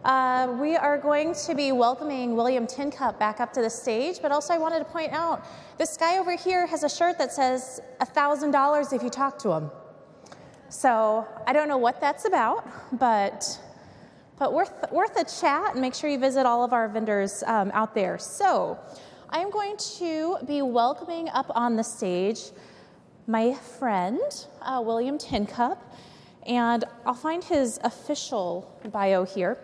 We are going to be welcoming William Tincup back up to the stage, but also I wanted to point out this guy over here has a shirt that says $1,000 if you talk to him. So I don't know what that's about, but worth a chat, and make sure you visit all of our vendors out there. So I'm going to be welcoming up on the stage my friend, William Tincup, and I'll find his official bio here.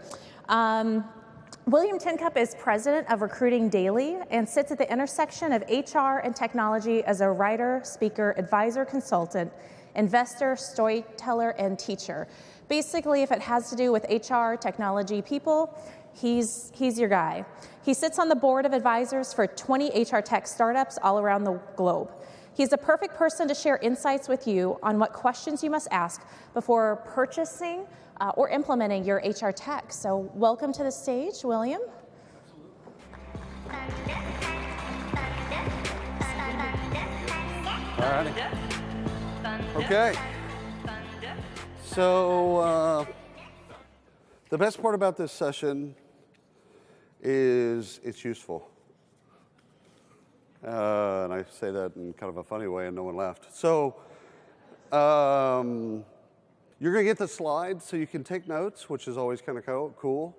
William Tincup is president of Recruiting Daily and sits at the intersection of HR and technology as a writer, speaker, advisor, consultant, investor, storyteller, and teacher. Basically, if it has to do with HR, technology, people, he's your guy. He sits on the board of advisors for 20 HR tech startups all around the globe. He's the perfect person to share insights with you on what questions you must ask before purchasing or implementing your HR tech. So welcome to the stage, William. All righty. Okay. So the best part about this session is it's useful. And I say that in kind of a funny way, and no one laughed. So you're going to get the slides so you can take notes, which is always kind of cool.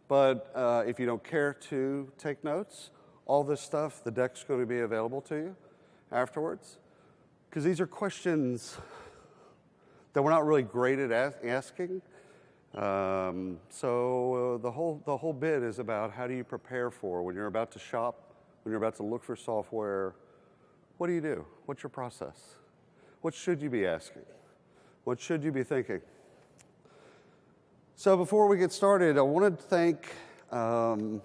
But if you don't care to take notes, all this stuff, the deck's going to be available to you afterwards. Because these are questions that we're not really great at asking. So the whole bit is about how do you prepare for when you're about to shop, when you're about to look for software. What do you do? What's your process? What should you be asking? What should you be thinking? So before we get started, I want to thank, I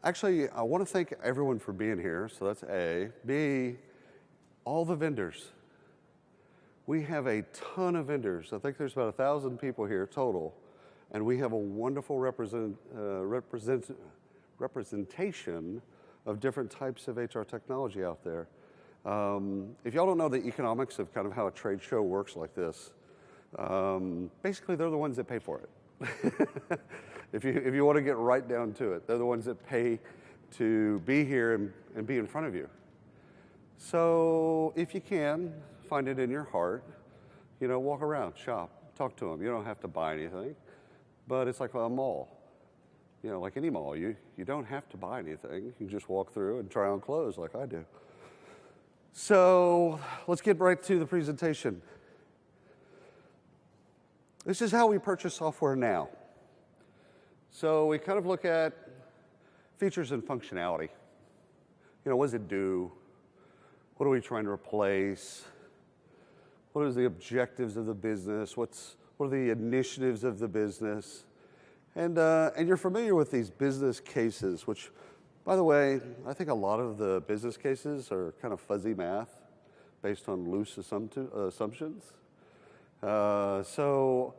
want to thank everyone for being here. So that's A. B, all the vendors. We have a ton of vendors. I think there's about 1,000 people here total, and we have a wonderful representation of different types of HR technology out there. If y'all don't know the economics of kind of how a trade show works like this, basically they're the ones that pay for it. If you want to get right down to it, they're the ones that pay to be here and be in front of you. So if you can, find it in your heart, walk around, shop, talk to them. You don't have to buy anything, but it's like a mall. Like any mall, you don't have to buy anything. You can just walk through and try on clothes like I do. So let's get right to the presentation. This is how we purchase software now. So we kind of look at features and functionality. What does it do? What are we trying to replace? What are the objectives of the business? What are the initiatives of the business? And you're familiar with these business cases, which, by the way, I think a lot of the business cases are kind of fuzzy math based on loose assumptions. So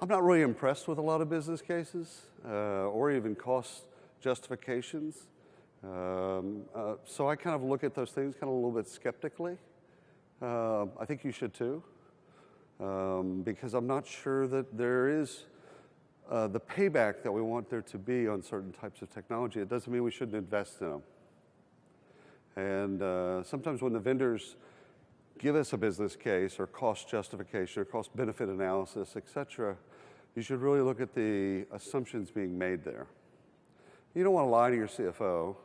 I'm not really impressed with a lot of business cases or even cost justifications. So I kind of look at those things kind of a little bit skeptically. I think you should too, because I'm not sure that there is the payback that we want there to be on certain types of technology. It doesn't mean we shouldn't invest in them. And sometimes when the vendors give us a business case or cost justification or cost benefit analysis, et cetera, you should really look at the assumptions being made there. You don't want to lie to your CFO.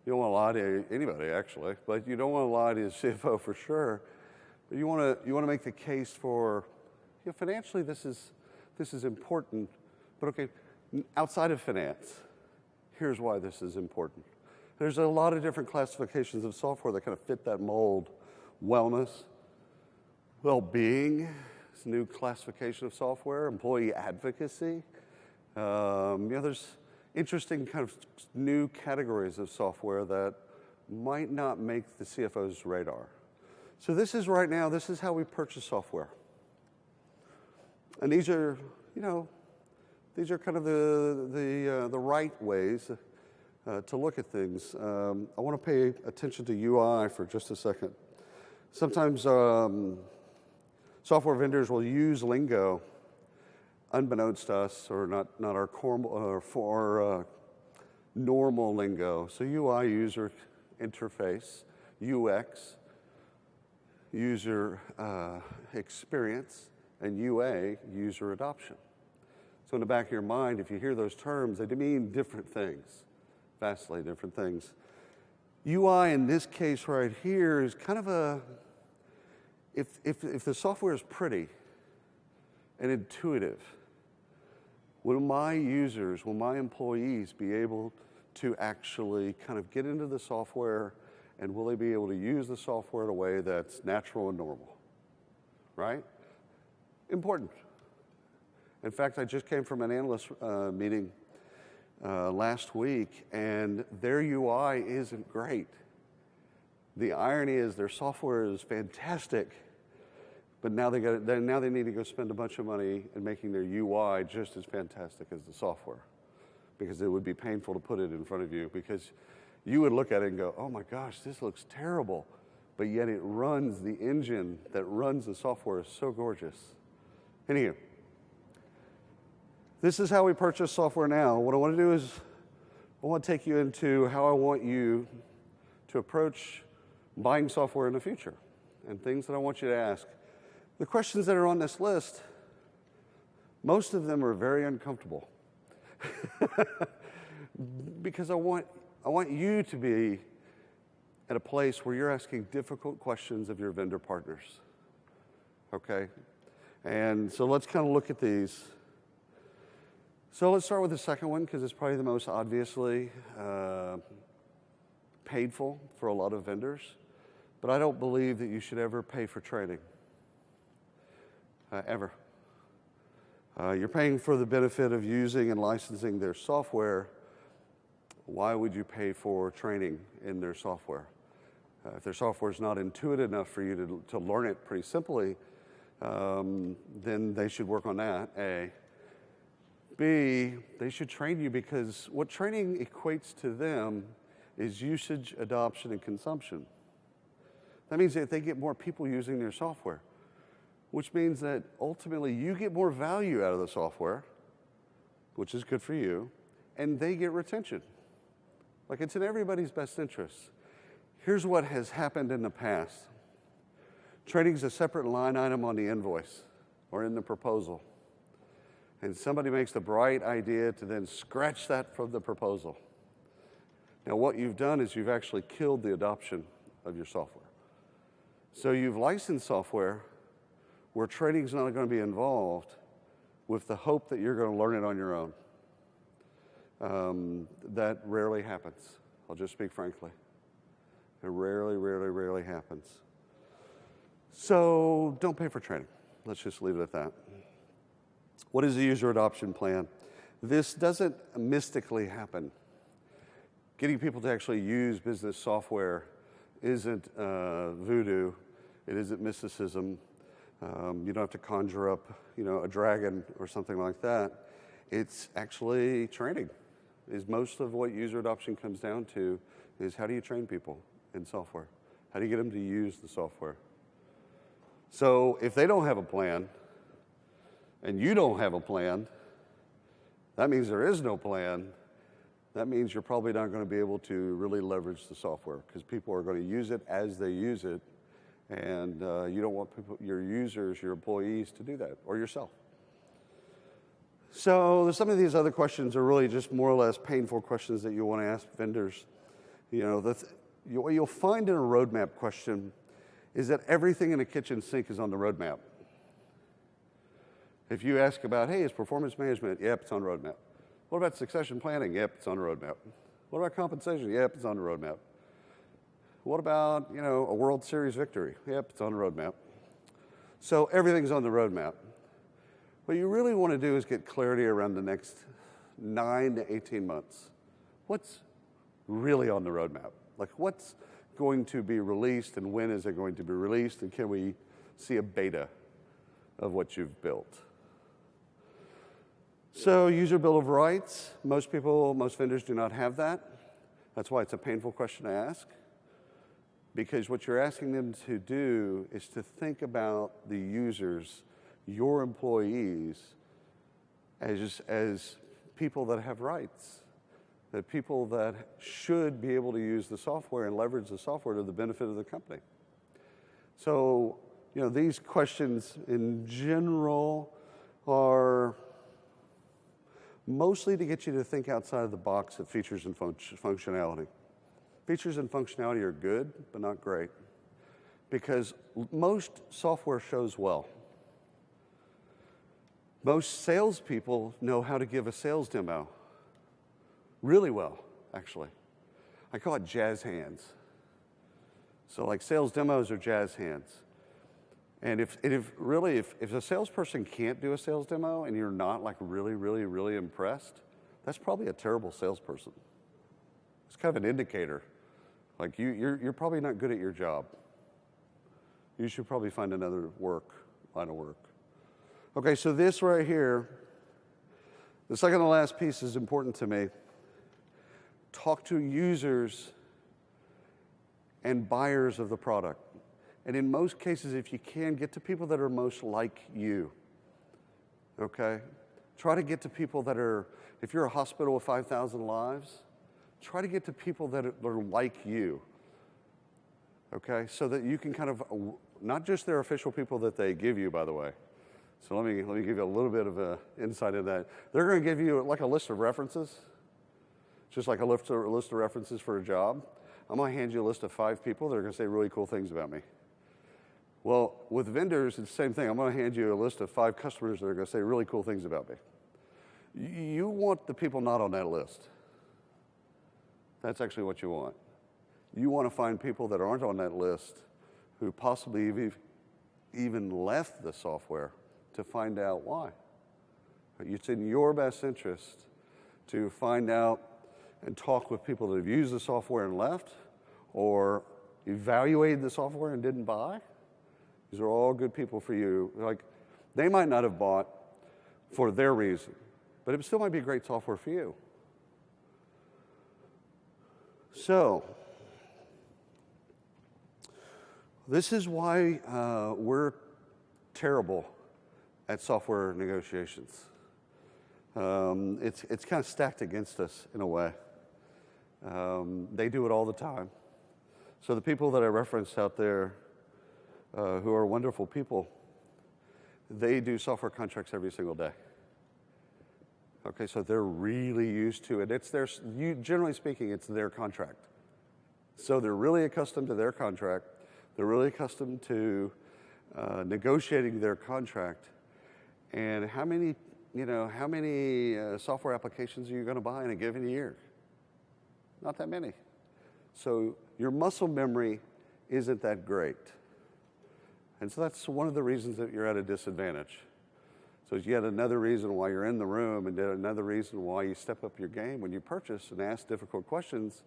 You don't want to lie to anybody, actually, but you don't want to lie to your CFO for sure. But you want to make the case for, financially this is important, but okay, outside of finance, here's why this is important. There's a lot of different classifications of software that kind of fit that mold. Wellness, well-being, this new classification of software, employee advocacy. There's interesting kind of new categories of software that might not make the CFO's radar. So this is how we purchase software. And these are kind of the right ways to look at things. I want to pay attention to UI for just a second. Sometimes software vendors will use lingo unbeknownst to us, or not our normal lingo. So UI, user interface, UX, user experience, and UA, user adoption. So in the back of your mind, if you hear those terms, they mean different things, vastly different things. UI in this case right here is kind of a, if the software is pretty and intuitive, will my users, will my employees be able to actually kind of get into the software, and will they be able to use the software in a way that's natural and normal, right? Important. In fact, I just came from an analyst meeting last week, and their UI isn't great. The irony is their software is fantastic, but now they need to go spend a bunch of money in making their UI just as fantastic as the software, because it would be painful to put it in front of you, because you would look at it and go, oh my gosh, this looks terrible, but yet it runs, the engine that runs the software is so gorgeous. Anywho, this is how we purchase software now. What I want to do is I want to take you into how I want you to approach buying software in the future, and things that I want you to ask. The questions that are on this list, most of them are very uncomfortable because I want you to be at a place where you're asking difficult questions of your vendor partners, okay? And so let's kind of look at these. So let's start with the second one, because it's probably the most obviously painful for a lot of vendors. But I don't believe that you should ever pay for training, ever. You're paying for the benefit of using and licensing their software. Why would you pay for training in their software? If their software is not intuitive enough for you to learn it pretty simply, then they should work on that, A. B, they should train you, because what training equates to them is usage, adoption, and consumption. That means that they get more people using their software, which means that ultimately you get more value out of the software, which is good for you, and they get retention. Like, it's in everybody's best interest. Here's what has happened in the past. Training is a separate line item on the invoice or in the proposal. And somebody makes the bright idea to then scratch that from the proposal. Now, what you've done is you've actually killed the adoption of your software. So you've licensed software where training is not going to be involved, with the hope that you're going to learn it on your own. That rarely happens. I'll just speak frankly. It rarely happens. So don't pay for training. Let's just leave it at that. What is the user adoption plan? This doesn't mystically happen. Getting people to actually use business software isn't voodoo. It isn't mysticism. You don't have to conjure up, a dragon or something like that. It's actually training. Is most of what user adoption comes down to is, how do you train people in software? How do you get them to use the software? So if they don't have a plan, and you don't have a plan, that means there is no plan. That means you're probably not going to be able to really leverage the software, because people are going to use it as they use it, and you don't want your users, your employees, to do that, or yourself. So some of these other questions are really just more or less painful questions that you want to ask vendors. What you'll find in a roadmap question is that everything in a kitchen sink is on the roadmap. If you ask about, hey, is performance management? Yep, it's on the roadmap. What about succession planning? Yep, it's on the roadmap. What about compensation? Yep, it's on the roadmap. What about, a World Series victory? Yep, it's on the roadmap. So everything's on the roadmap. What you really want to do is get clarity around the next 9 to 18 months. What's really on the roadmap? Like, what's going to be released, and when is it going to be released, and can we see a beta of what you've built? So user bill of rights, most vendors do not have that. That's why it's a painful question to ask, because what you're asking them to do is to think about the users, your employees, as people that have rights, that people that should be able to use the software and leverage the software to the benefit of the company. So, these questions in general are mostly to get you to think outside of the box of features and functionality. Features and functionality are good, but not great, because most software shows well. Most salespeople know how to give a sales demo really well, actually. I call it jazz hands. So like sales demos are jazz hands. And if a salesperson can't do a sales demo and you're not like really, really, really impressed, that's probably a terrible salesperson. It's kind of an indicator. Like you're probably not good at your job. You should probably find another line of work. Okay, so this right here, the second to last piece is important to me. Talk to users and buyers of the product. And in most cases, if you can, get to people that are most like you, okay? Try to get to people that are, if you're a hospital with 5,000 lives, try to get to people that are like you, okay? So that you can kind of, not just their official people that they give you, by the way. So let me give you a little bit of an insight into that. They're going to give you like a list of references, just like a list of references for a job. I'm going to hand you a list of 5 people that are going to say really cool things about me. Well, with vendors, it's the same thing. I'm going to hand you a list of 5 customers that are going to say really cool things about me. You want the people not on that list. That's actually what you want. You want to find people that aren't on that list who possibly even left the software to find out why. It's in your best interest to find out and talk with people that have used the software and left, or evaluated the software and didn't buy. These are all good people for you. Like, they might not have bought for their reason, but it still might be great software for you. So, this is why we're terrible at software negotiations. It's kind of stacked against us in a way. They do it all the time. So the people that I referenced out there who are wonderful people, they do software contracts every single day. Okay, so they're really used to it. Generally speaking, it's their contract. So they're really accustomed to their contract. They're really accustomed to negotiating their contract. And how many software applications are you going to buy in a given year? Not that many. So your muscle memory isn't that great. And so that's one of the reasons that you're at a disadvantage. So it's yet another reason why you're in the room, and another reason why you step up your game when you purchase and ask difficult questions,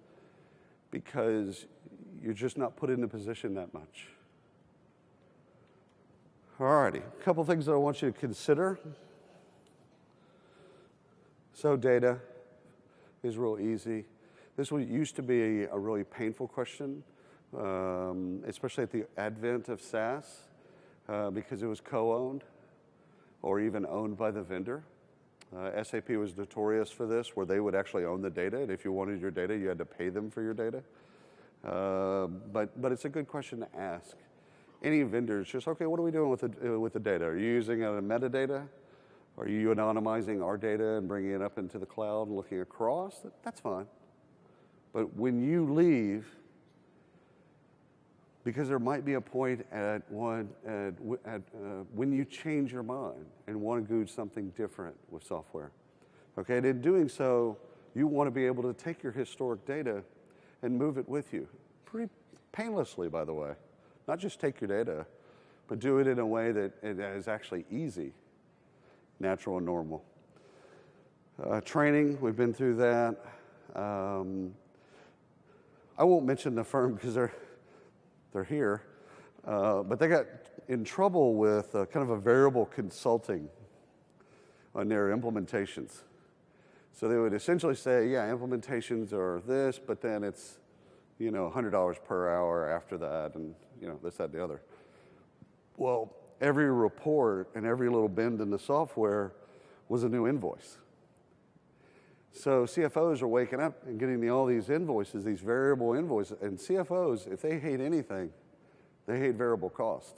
because you're just not put in the position that much. All righty, a couple things that I want you to consider. So data is real easy. This used to be a really painful question, especially at the advent of SaaS, because it was co-owned or even owned by the vendor. SAP was notorious for this, where they would actually own the data, and if you wanted your data, you had to pay them for your data. But it's a good question to ask. Any vendor is just, okay, what are we doing with the data? Are you using a metadata? Are you anonymizing our data and bringing it up into the cloud and looking across? That's fine. But when you leave, because there might be a point when you change your mind and want to do something different with software. Okay, and in doing so, you want to be able to take your historic data and move it with you. Pretty painlessly, by the way. Not just take your data, but do it in a way that it is actually easy, natural and normal. Training, we've been through that. I won't mention the firm because they're here, but they got in trouble with kind of a variable consulting on their implementations. So they would essentially say, yeah, implementations are this, but then it's, $100 per hour after that, and this, that, and the other. Well, every report and every little bend in the software was a new invoice. So CFOs are waking up and getting all these invoices, these variable invoices. And CFOs, if they hate anything, they hate variable cost.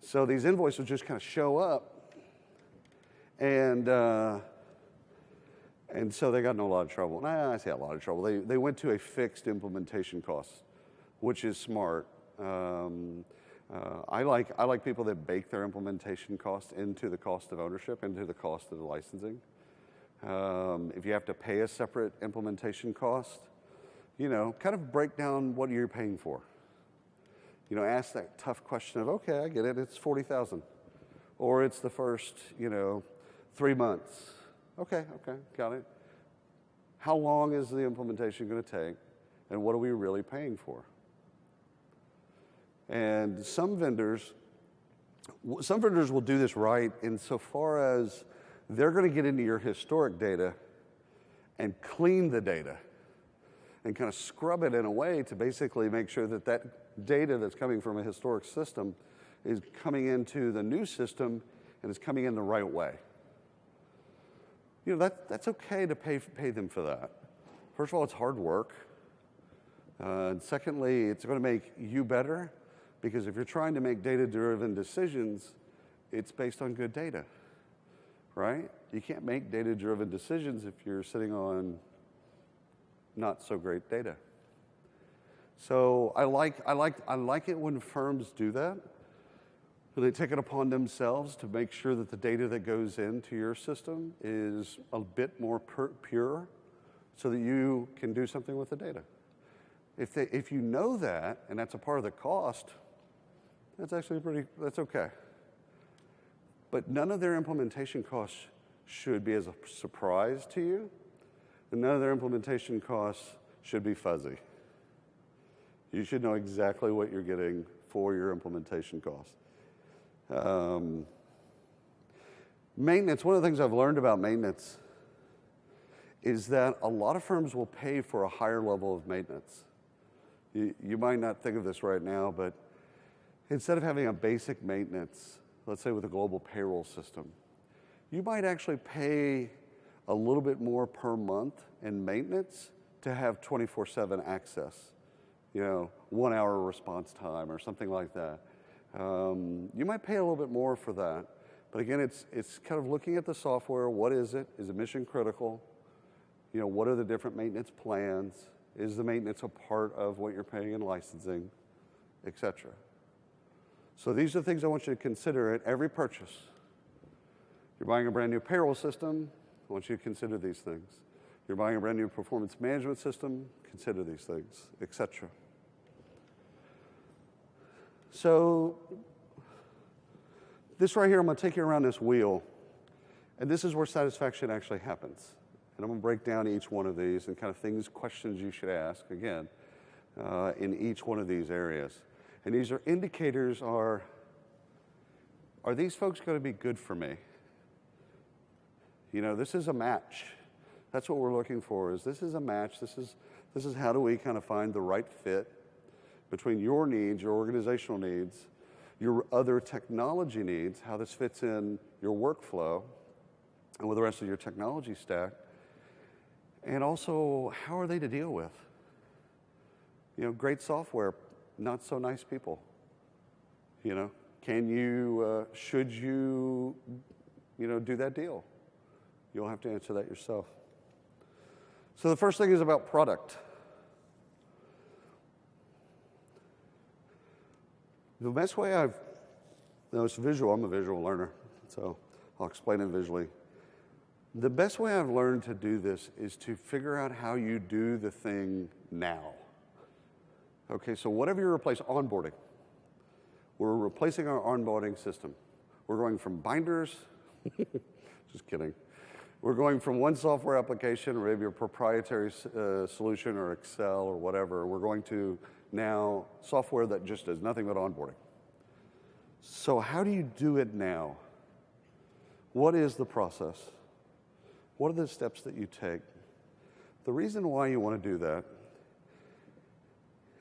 So these invoices just kind of show up, and so they got in a lot of trouble. Nah, I say a lot of trouble. They went to a fixed implementation cost, which is smart. I like people that bake their implementation cost into the cost of ownership, into the cost of the licensing. If you have to pay a separate implementation cost, kind of break down what you're paying for. Ask that tough question of, okay, I get it, it's $40,000. Or it's the first, 3 months. Okay, got it. How long is the implementation going to take, and what are we really paying for? And some vendors will do this right insofar as they're going to get into your historic data and clean the data and kind of scrub it in a way to basically make sure that that data that's coming from a historic system is coming into the new system and is coming in the right way. That's okay to pay them for that. First of all, it's hard work. And secondly, it's going to make you better, because if you're trying to make data-driven decisions, it's based on good data, right? You can't make data-driven decisions if you're sitting on not so great data. So I like it when firms do that. They take it upon themselves to make sure that the data that goes into your system is a bit more pure, so that you can do something with the data. If you know that, and that's a part of the cost, that's okay. But none of their implementation costs should be as a surprise to you, and none of their implementation costs should be fuzzy. You should know exactly what you're getting for your implementation costs. Maintenance, one of the things I've learned about maintenance is that a lot of firms will pay for a higher level of maintenance. You might not think of this right now, but instead of having a basic maintenance, let's say with a global payroll system, you might actually pay a little bit more per month in maintenance to have 24/7 access, 1 hour response time or something like that. You might pay a little bit more for that. But again, it's kind of looking at the software. What is it? Is it mission critical? What are the different maintenance plans? Is the maintenance a part of what you're paying in licensing, et cetera? So these are things I want you to consider at every purchase. You're buying a brand new payroll system, I want you to consider these things. You're buying a brand new performance management system, consider these things, et cetera. So this right here, I'm going to take you around this wheel, and this is where satisfaction actually happens. And I'm going to break down each one of these and kind of questions you should ask, again, in each one of these areas. And these are indicators are these folks going to be good for me? This is a match. That's what we're looking for, is this is a match. This is how do we kind of find the right fit between your needs, your organizational needs, your other technology needs, how this fits in your workflow and with the rest of your technology stack, and also how are they to deal with? Great software, not so nice people. Can you, should you, do that deal? You'll have to answer that yourself. So the first thing is about product. The best way it's visual, I'm a visual learner, so I'll explain it visually. The best way I've learned to do this is to figure out how you do the thing now. Okay, so whatever you replace, onboarding. We're replacing our onboarding system. We're going from binders, just kidding. We're going from one software application, or maybe a proprietary solution or Excel or whatever. We're going to now software that just does nothing but onboarding. So how do you do it now? What is the process? What are the steps that you take? The reason why you want to do that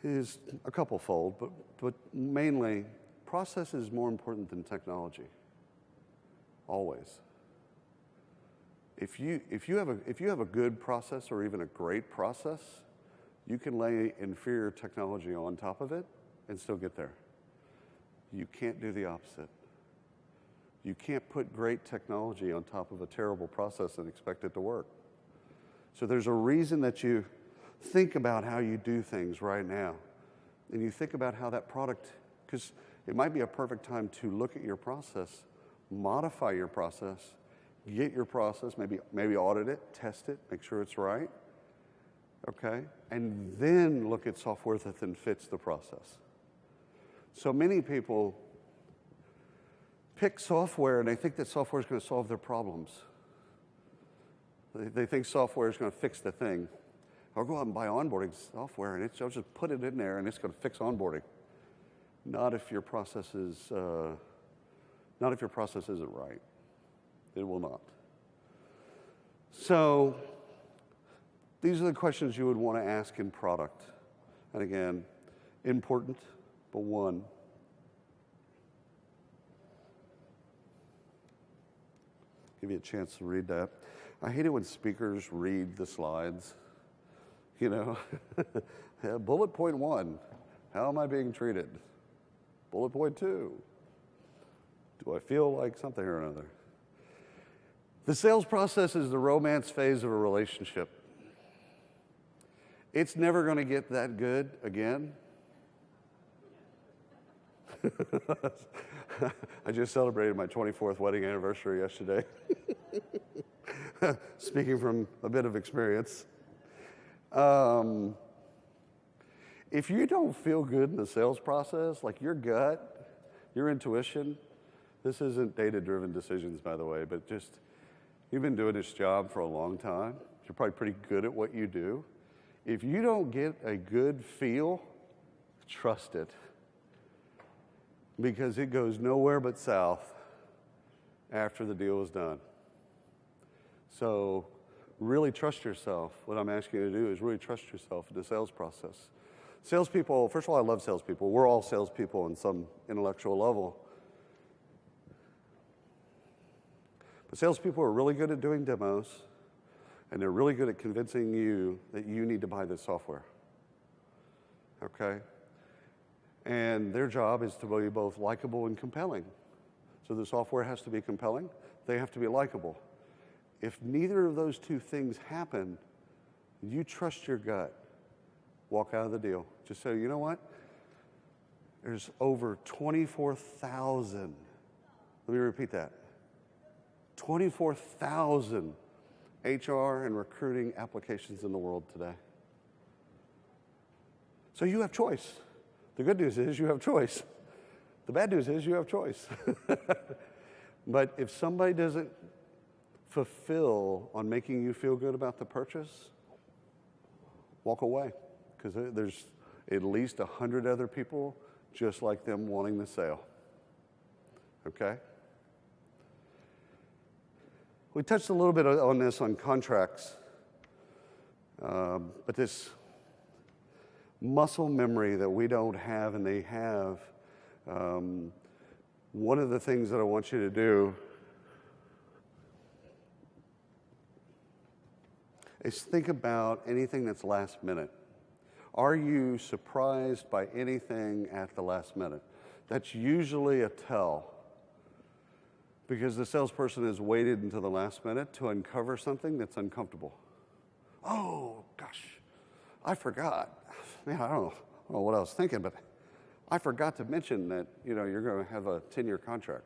is a couple-fold, but mainly, process is more important than technology, always. If you have a good process or even a great process, you can lay inferior technology on top of it and still get there. You can't do the opposite. You can't put great technology on top of a terrible process and expect it to work. So there's a reason that you think about how you do things right now. And you think about how that product, because it might be a perfect time to look at your process, modify your process, get your process, maybe audit it, test it, make sure it's right, okay? And then look at software that then fits the process. So many people pick software and they think that software is going to solve their problems. They think software is going to fix the thing. I'll go out and buy onboarding software and I'll just put it in there and it's going to fix onboarding. Not if your process isn't right. It will not. So these are the questions you would want to ask in product. And again, important, but one. Give you a chance to read that. I hate it when speakers read the slides. You know, bullet point 1, how am I being treated? Bullet point 2, do I feel like something or another? The sales process is the romance phase of a relationship. It's never going to get that good again. I just celebrated my 24th wedding anniversary yesterday. Speaking from a bit of experience. If you don't feel good in the sales process, like your gut, your intuition, this isn't data-driven decisions, by the way, but just you've been doing this job for a long time. You're probably pretty good at what you do. If you don't get a good feel, trust it. Because it goes nowhere but south after the deal is done. So really trust yourself. What I'm asking you to do is really trust yourself in the sales process. Salespeople, first of all, I love salespeople. We're all salespeople on some intellectual level. But salespeople are really good at doing demos, and they're really good at convincing you that you need to buy this software. Okay? And their job is to be both likable and compelling. So the software has to be compelling. They have to be likable. If neither of those two things happen, you trust your gut. Walk out of the deal. Just say, you know what? There's over 24,000. Let me repeat that. 24,000 HR and recruiting applications in the world today. So you have choice. The good news is you have choice. The bad news is you have choice. But if somebody doesn't fulfill on making you feel good about the purchase, walk away. Because there's at least 100 other people just like them wanting the sale. Okay? We touched a little bit on this on contracts. But this muscle memory that we don't have and they have, one of the things that I want you to do is think about anything that's last minute. Are you surprised by anything at the last minute? That's usually a tell, because the salesperson has waited until the last minute to uncover something that's uncomfortable. Oh, gosh, I forgot. Man, I don't know what I was thinking, but I forgot to mention that, you're going to have a 10-year contract.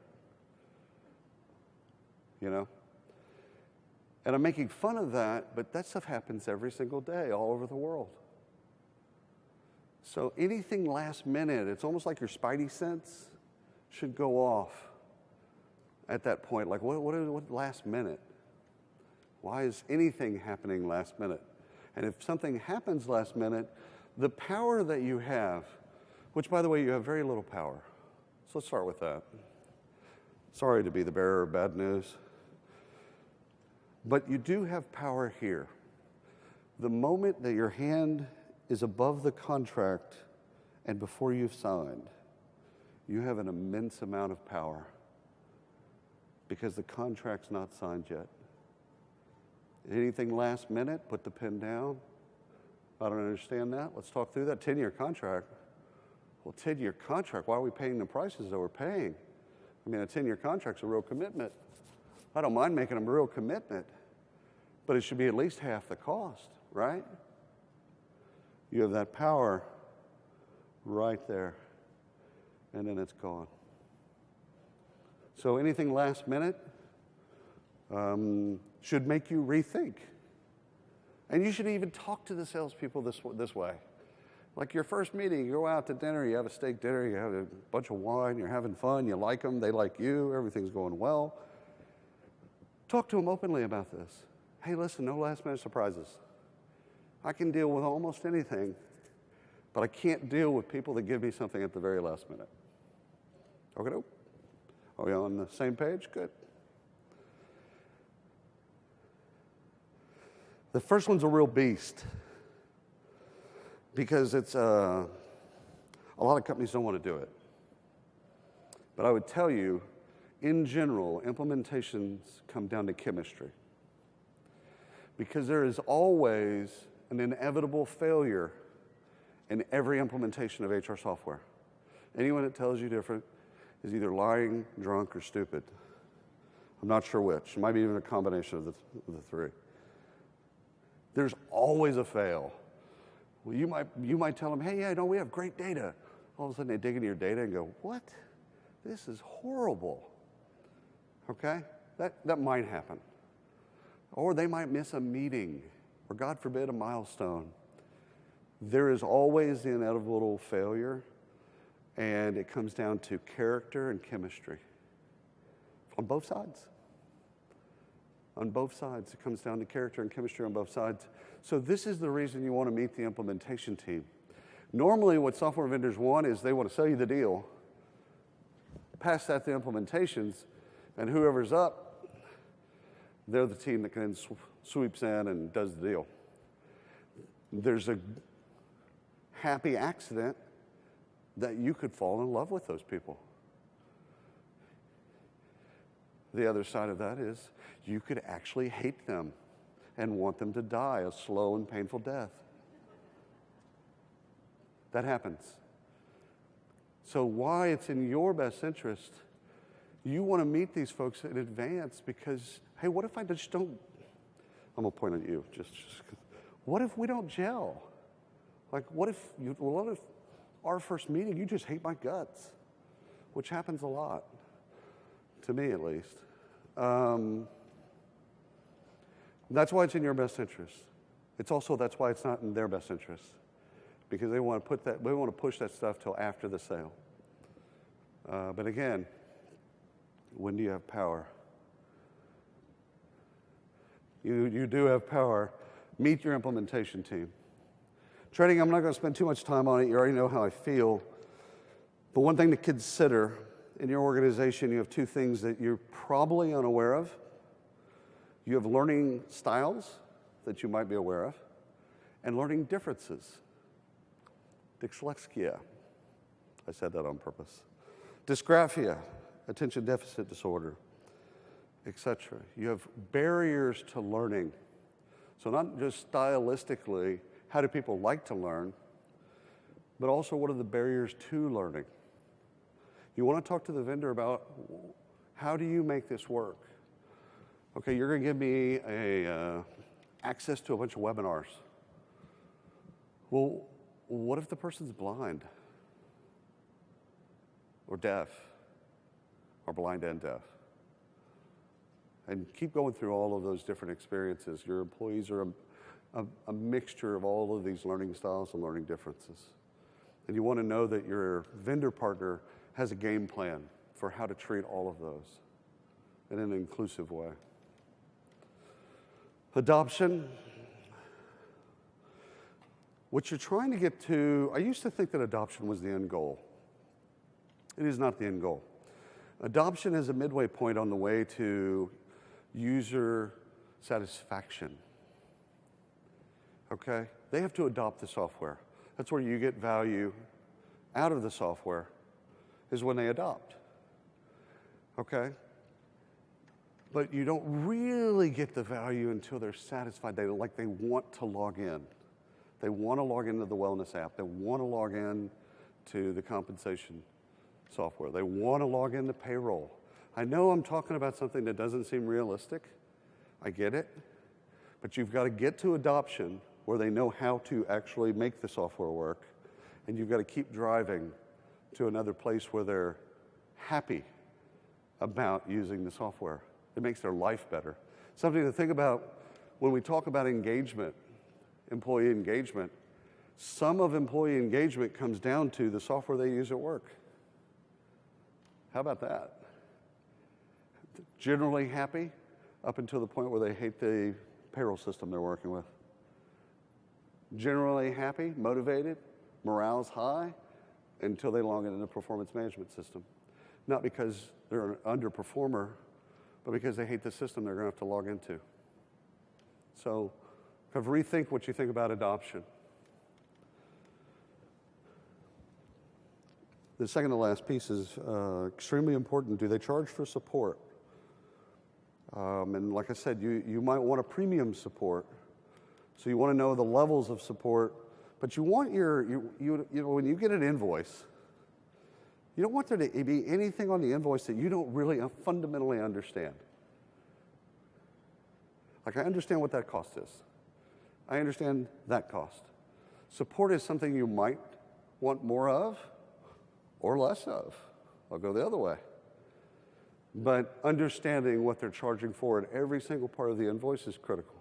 And I'm making fun of that, but that stuff happens every single day all over the world. So anything last minute, it's almost like your spidey sense should go off at that point. Like, what last minute? Why is anything happening last minute? And if something happens last minute, the power that you have, which, by the way, you have very little power. So let's start with that. Sorry to be the bearer of bad news. But you do have power here. The moment that your hand is above the contract and before you've signed, you have an immense amount of power because the contract's not signed yet. Anything last minute, put the pen down. I don't understand that. Let's talk through that 10-year contract. Well, 10-year contract, why are we paying the prices that we're paying? I mean, a 10-year contract's a real commitment. I don't mind making them a real commitment, but it should be at least half the cost, right? You have that power right there, and then it's gone. So anything last minute should make you rethink. And you should even talk to the salespeople this way. Like your first meeting, you go out to dinner, you have a steak dinner, you have a bunch of wine, you're having fun, you like them, they like you, everything's going well. Talk to them openly about this. Hey, listen, no last minute surprises. I can deal with almost anything, but I can't deal with people that give me something at the very last minute. Okay, nope. Are we on the same page? Good. The first one's a real beast because it's a lot of companies don't want to do it. But I would tell you, in general, implementations come down to chemistry because there is always an inevitable failure in every implementation of HR software. Anyone that tells you different is either lying, drunk, or stupid. I'm not sure which. It might be even a combination of the three. There's always a fail. Well, you might tell them, hey, yeah, no, we have great data. All of a sudden they dig into your data and go, what? This is horrible. Okay? That might happen. Or they might miss a meeting, or God forbid, a milestone. There is always the inevitable failure, and it comes down to character and chemistry on both sides. On both sides. It comes down to character and chemistry on both sides. So this is the reason you want to meet the implementation team. Normally what software vendors want is they want to sell you the deal, pass that to implementations, and whoever's up, they're the team that then sweeps in and does the deal. There's a happy accident that you could fall in love with those people. The other side of that is you could actually hate them and want them to die a slow and painful death. That happens. So why it's in your best interest, you want to meet these folks in advance because, hey, what if I just don't, I'm going to point at you, just what if we don't gel? Like, what if our first meeting, you just hate my guts, which happens a lot, to me at least. That's why it's in your best interest. It's also, that's why it's not in their best interest, because they want to push that stuff till after the sale. But again, when do you have power? You do have power. Meet your implementation team. Training, I'm not going to spend too much time on it. You already know how I feel. But one thing to consider, in your organization, you have two things that you're probably unaware of. You have learning styles that you might be aware of, and learning differences. Dyslexia. I said that on purpose. Dysgraphia, attention deficit disorder, etc. You have barriers to learning. So not just stylistically, how do people like to learn, but also what are the barriers to learning? You want to talk to the vendor about how do you make this work? Okay, you're going to give me access to a bunch of webinars. Well, what if the person's blind or deaf or blind and deaf? And keep going through all of those different experiences. Your employees are a mixture of all of these learning styles and learning differences. And you want to know that your vendor partner has a game plan for how to treat all of those in an inclusive way. Adoption. What you're trying to get to, I used to think that adoption was the end goal. It is not the end goal. Adoption is a midway point on the way to user satisfaction. Okay? They have to adopt the software. That's where you get value out of the software, is when they adopt. Okay? but you don't really get the value until they're satisfied. They want to log in. They want to log into the wellness app. They want to log in to the compensation software. They want to log into payroll. I know I'm talking about something that doesn't seem realistic. I get it. But you've got to get to adoption where they know how to actually make the software work, and you've got to keep driving to another place where they're happy about using the software. It makes their life better. Something to think about when we talk about engagement, employee engagement. Some of employee engagement comes down to the software they use at work. How about that? Generally happy up until the point where they hate the payroll system they're working with. Generally happy, motivated, morale's high until they log into the performance management system. Not because they're an underperformer, but because they hate the system they're going to have to log into. So, kind of rethink what you think about adoption. The second to last piece is extremely important. Do they charge for support? And like I said, you might want a premium support. So you want to know the levels of support, but you want you know, when you get an invoice, you don't want there to be anything on the invoice that you don't really fundamentally understand. Like, I understand what that cost is. I understand that cost. Support is something you might want more of or less of. I'll go the other way. But understanding what they're charging for in every single part of the invoice is critical.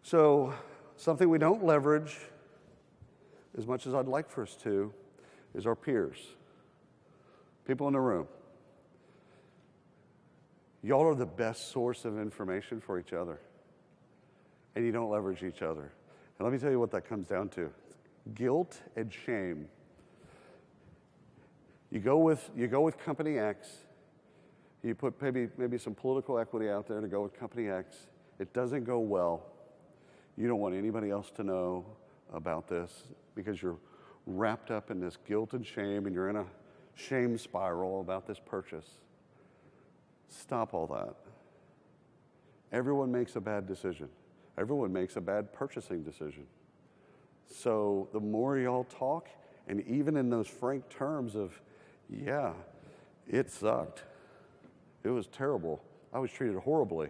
So, something we don't leverage as much as I'd like for us to is our peers, people in the room. Y'all are the best source of information for each other, and you don't leverage each other. And let me tell you what that comes down to: guilt and shame. You go with company X. You put maybe some political equity out there to go with company X. It doesn't go well. You don't want anybody else to know about this because you're wrapped up in this guilt and shame, and you're in a shame spiral about this purchase. Stop all that. Everyone makes a bad decision. Everyone makes a bad purchasing decision. So the more y'all talk, and even in those frank terms of, yeah, it sucked. It was terrible. I was treated horribly.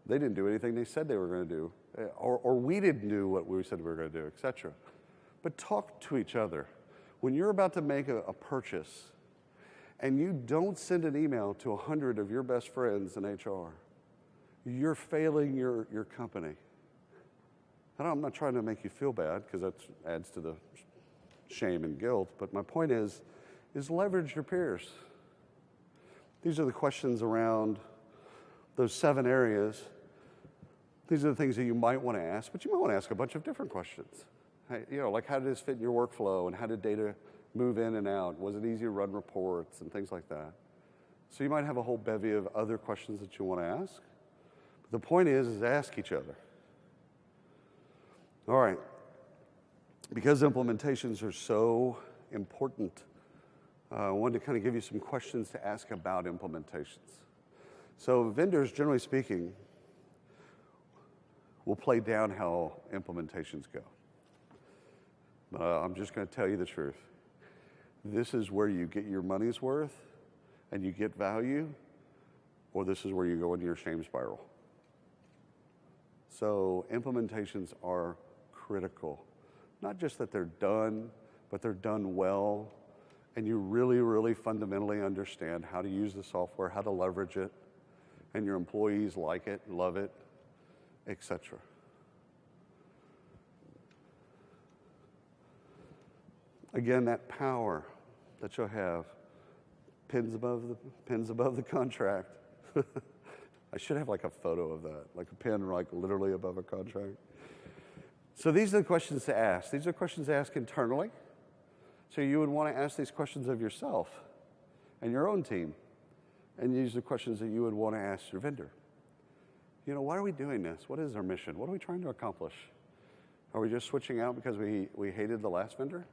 They didn't do anything they said they were going to do. Or we didn't do what we said we were going to do, etc. But talk to each other. When you're about to make a purchase and you don't send an email to 100 of your best friends in HR, you're failing your company. I'm not trying to make you feel bad, because that adds to the shame and guilt, but my point is leverage your peers. These are the questions around those 7 areas. These are the things that you might want to ask, but you might want to ask a bunch of different questions. Hey, like, how did this fit in your workflow, and how did data move in and out? Was it easy to run reports and things like that? So you might have a whole bevy of other questions that you want to ask. But the point is ask each other. All right. Because implementations are so important, I wanted to kind of give you some questions to ask about implementations. So vendors, generally speaking, will play down how implementations go. I'm just going to tell you the truth. This is where you get your money's worth and you get value, or this is where you go into your shame spiral. So implementations are critical. Not just that they're done, but they're done well, and you really, really fundamentally understand how to use the software, how to leverage it, and your employees like it, love it, etc. Again, that power that you'll have, pins above the contract. I should have like a photo of that, like a pin like literally above a contract. So these are the questions to ask. These are questions to ask internally. So you would want to ask these questions of yourself and your own team. And these are questions that you would want to ask your vendor. Why are we doing this? What is our mission? What are we trying to accomplish? Are we just switching out because we hated the last vendor?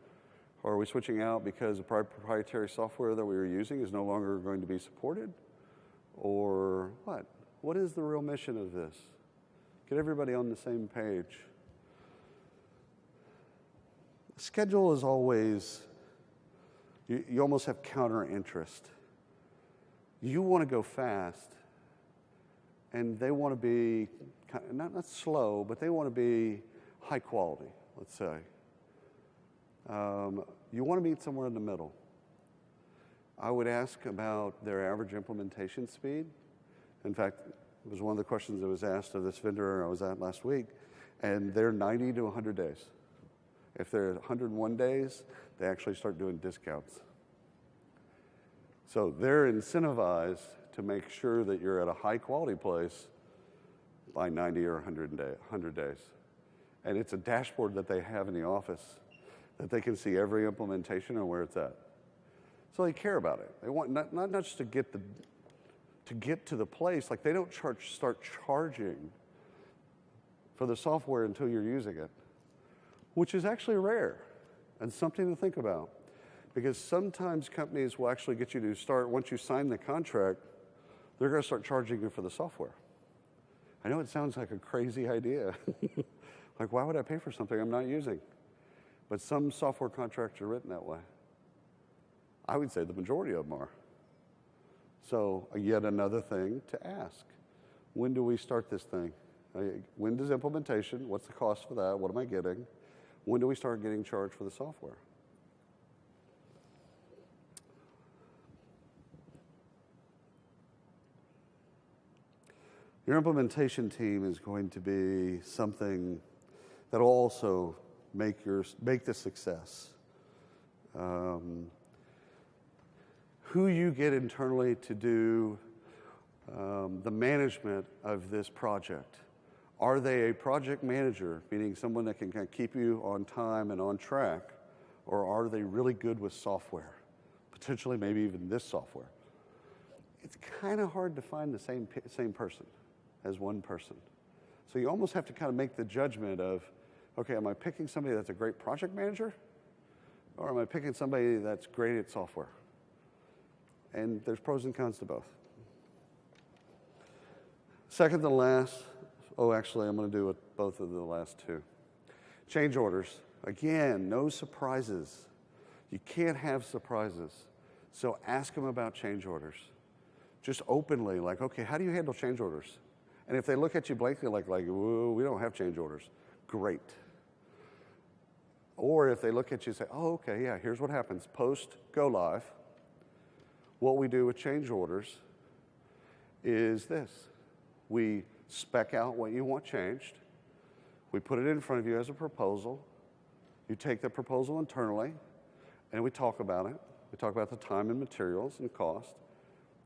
Or are we switching out because the proprietary software that we were using is no longer going to be supported? Or what? What is the real mission of this? Get everybody on the same page. Schedule is always, you almost have counter interest. You want to go fast, and they want to be, not slow, but they want to be high quality, let's say. You want to meet somewhere in the middle. I would ask about their average implementation speed. In fact, it was one of the questions that was asked of this vendor I was at last week, and they're 90 to 100 days. If they're at 101 days, they actually start doing discounts. So they're incentivized to make sure that you're at a high quality place by 90 or 100 days. And it's a dashboard that they have in the office that they can see every implementation and where it's at. So they care about it. They want not just to get to the place, like they don't start charging for the software until you're using it, which is actually rare and something to think about. Because sometimes companies will actually get you to start, once you sign the contract, they're going to start charging you for the software. I know it sounds like a crazy idea. Like, why would I pay for something I'm not using? But some software contracts are written that way. I would say the majority of them are. So yet another thing to ask. When do we start this thing? When does implementation? What's the cost for that? What am I getting? When do we start getting charged for the software? Your implementation team is going to be something that will also make the success. Who you get internally to do the management of this project. Are they a project manager, meaning someone that can kind of keep you on time and on track, or are they really good with software? Potentially maybe even this software. It's kind of hard to find the same person as one person. So you almost have to kind of make the judgment of, okay, am I picking somebody that's a great project manager? Or am I picking somebody that's great at software? And there's pros and cons to both. Second to last, actually I'm going to do it both of the last two. Change orders. Again, no surprises. You can't have surprises. So ask them about change orders. Just openly, like, okay, how do you handle change orders? And if they look at you blankly like, whoa, we don't have change orders, great. Or if they look at you and say, oh, okay, yeah, here's what happens. Post go live, what we do with change orders is this. We spec out what you want changed. We put it in front of you as a proposal. You take the proposal internally, and we talk about it. We talk about the time and materials and cost,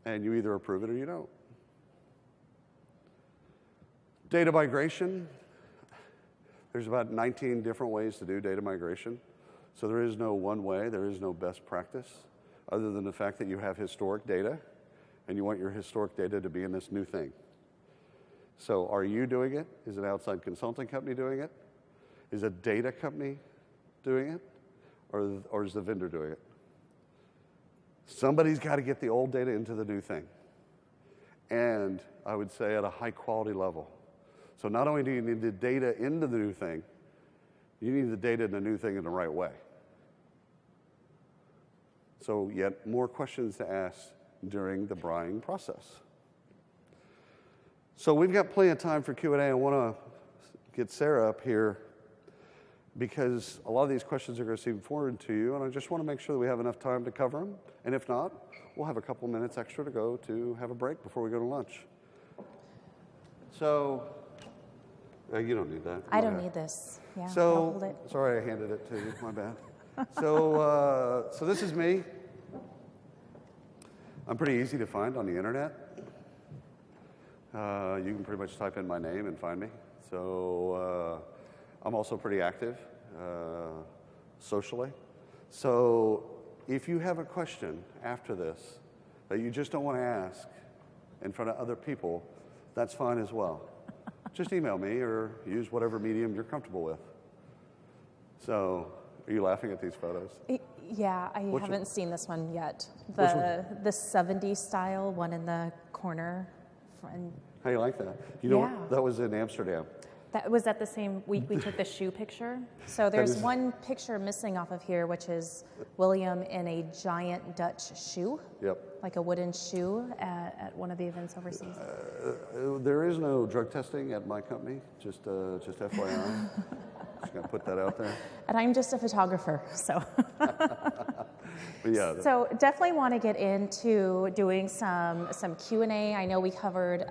and you either approve it or you don't. Data migration, there's about 19 different ways to do data migration. So there is no one way, there is no best practice, other than the fact that you have historic data, and you want your historic data to be in this new thing. So are you doing it? Is an outside consulting company doing it? Is a data company doing it? Or is the vendor doing it? Somebody's got to get the old data into the new thing. And I would say at a high quality level. So not only do you need the data into the new thing, you need the data in the new thing in the right way. So yet more questions to ask during the buying process. So we've got plenty of time for Q&A. I want to get Sarah up here because a lot of these questions are going to seem foreign to you, and I just want to make sure that we have enough time to cover them. And if not, we'll have a couple minutes extra to go to have a break before we go to lunch. So, you don't need that. I don't need this. Yeah, So, I'll hold it. sorry I handed it to you, my bad. So this is me. I'm pretty easy to find on the internet. You can pretty much type in my name and find me. So I'm also pretty active socially. So if you have a question after this that you just don't want to ask in front of other people, that's fine as well. Just email me or use whatever medium you're comfortable with. So are you laughing at these photos? Yeah, I Which haven't seen this one yet. Which one? The 70s style one in the corner. How you like that? You know Yeah. what? That was in Amsterdam. That was at the same week we took the shoe picture. So there's one picture missing off of here, which is William in a giant Dutch shoe. Yep. Like a wooden shoe at one of the events overseas. There is no drug testing at my company, just FYI. Just gonna put that out there. And I'm just a photographer, so. But yeah. So definitely want to get into doing some Q&A. I know he covered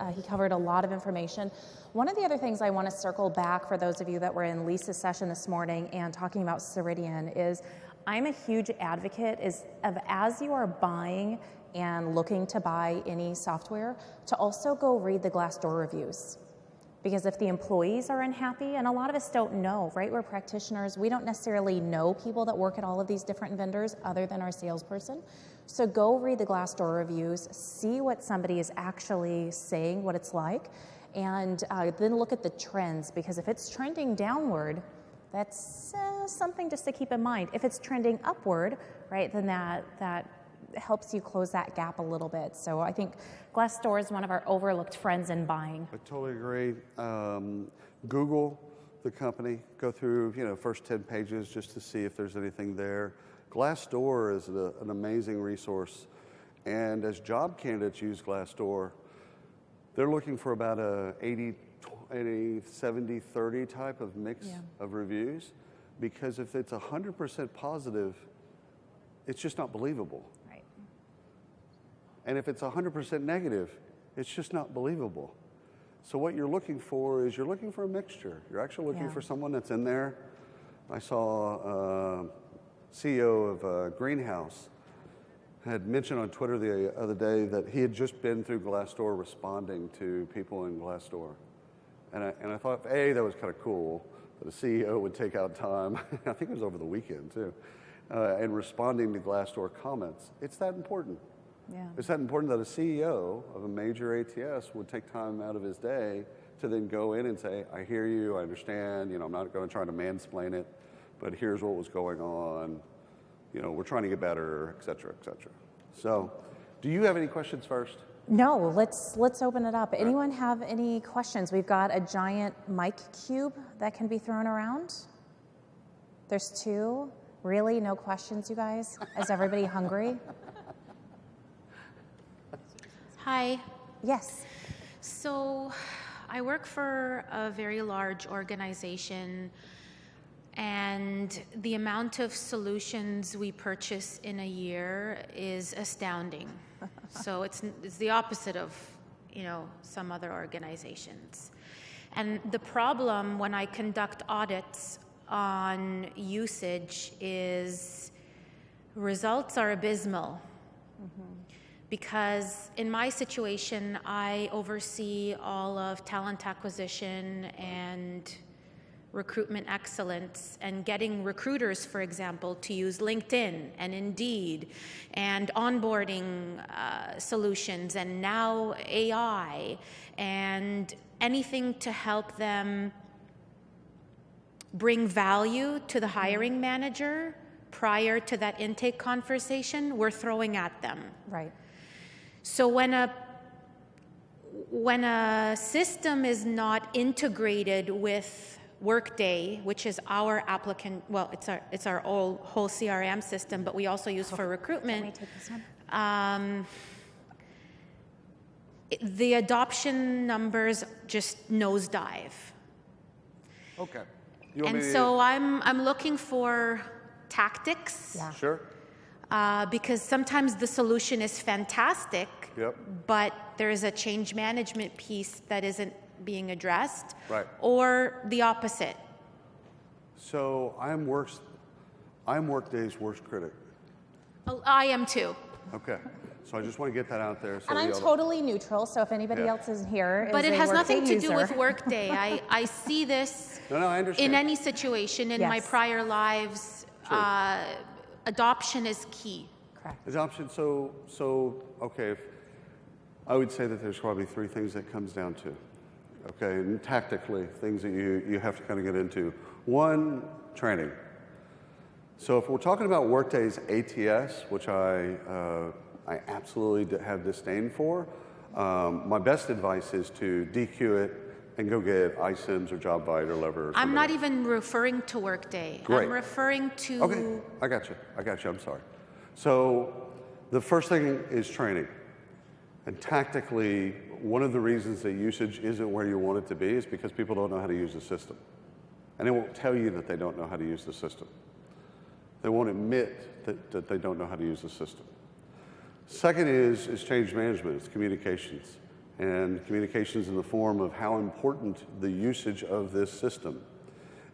a lot of information. One of the other things I want to circle back for those of you that were in Lisa's session this morning and talking about Ceridian is I'm a huge advocate of as you are buying and looking to buy any software, to also go read the Glassdoor reviews. Because if the employees are unhappy, and a lot of us don't know, right? We're practitioners. We don't necessarily know people that work at all of these different vendors other than our salesperson. So go read the Glassdoor reviews, see what somebody is actually saying, what it's like, and then look at the trends. Because if it's trending downward, that's something just to keep in mind. If it's trending upward, right, then that helps you close that gap a little bit. So I think Glassdoor is one of our overlooked friends in buying. I totally agree. Google the company, go through first 10 pages just to see if there's anything there. Glassdoor is an amazing resource, and as job candidates use Glassdoor, they're looking for about a 80, 70, 30 type of mix of reviews, because if it's 100% positive, it's just not believable. And if it's 100% negative, it's just not believable. So what you're looking for is you're looking for a mixture. You're actually looking for someone that's in there. I saw CEO of Greenhouse had mentioned on Twitter the other day that he had just been through Glassdoor responding to people in Glassdoor. And I thought, A, that was kind of cool that a CEO would take out time, I think it was over the weekend too, and responding to Glassdoor comments. It's that important. Yeah. It's that important that a CEO of a major ATS would take time out of his day to then go in and say, I hear you, I understand, I'm not going to try to mansplain it, but here's what was going on, we're trying to get better, et cetera, et cetera. So, do you have any questions first? No, let's open it up. Anyone have any questions? We've got a giant mic cube that can be thrown around. There's 2. Really, no questions, you guys? Is everybody hungry? Hi. Yes. So I work for a very large organization, and the amount of solutions we purchase in a year is astounding. So it's the opposite of, some other organizations. And the problem when I conduct audits on usage is results are abysmal. Mm-hmm. Because in my situation, I oversee all of talent acquisition and recruitment excellence, and getting recruiters, for example, to use LinkedIn and Indeed, and onboarding solutions, and now AI, and anything to help them bring value to the hiring manager prior to that intake conversation, we're throwing at them. Right. So when a system is not integrated with Workday, which is our applicant, well, it's our whole CRM system, but we also use for recruitment. Let me take this one. The adoption numbers just nosedive. Okay. And so I'm looking for tactics. Yeah. Sure. Because sometimes the solution is fantastic, but there is a change management piece that isn't being addressed, right, or the opposite. So I'm Workday's worst critic. Oh, I am too. Okay. So I just want to get that out there. So And I'm totally neutral, so if anybody else is here, but it has nothing to do with work. Workday. I see this I understand. in any situation in my prior lives. Adoption is key. Correct. Adoption, so okay, I would say that there's probably 3 things that comes down to, okay, and tactically, things that you have to kind of get into. 1, training. So if we're talking about Workday's ATS, which I absolutely have disdain for, my best advice is to DQ it and go get iCIMS or JobVite or Lever. I'm not even referring to Workday. Great. I'm referring to... Okay, I got you, I'm sorry. So the first thing is training. And tactically, one of the reasons that usage isn't where you want it to be is because people don't know how to use the system. And they won't tell you that they don't know how to use the system. They won't admit that they don't know how to use the system. Second is change management, it's communications. And communications in the form of how important the usage of this system